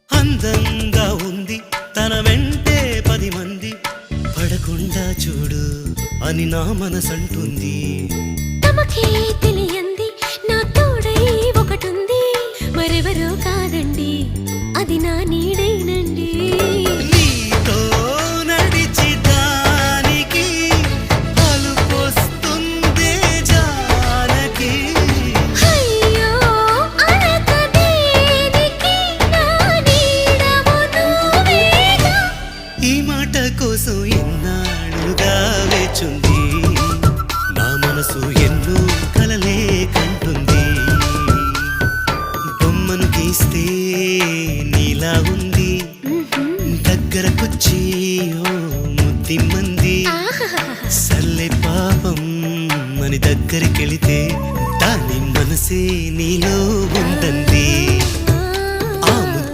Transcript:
అందంగా ఉంది తన వెంటే 10 మంది పడకుండా చూడు అని నా మనసంటుంది. తమకే తెలియంది నా తోడై ఒకటుంది, మరెవరో కాదండి అది నా నీడైనండి. నీతో నడిచి దానికి అలుపొస్తుందే జానకి. అయ్యో అనక దేనికి నా నీడవు నువ్వేగా. ఈ మాట కోసం ఎన్నాళ్ళుగా వేచుంది నా మనసు, ఎన్నో కలలే కంటుంది. బొమ్మను గీస్తే నీలా ఉంది, దగ్గరకొచ్చి ఓ ముద్దిమ్మంది. సల్లే పాపం అని దగ్గరికెళితే దాని మనసే నీలో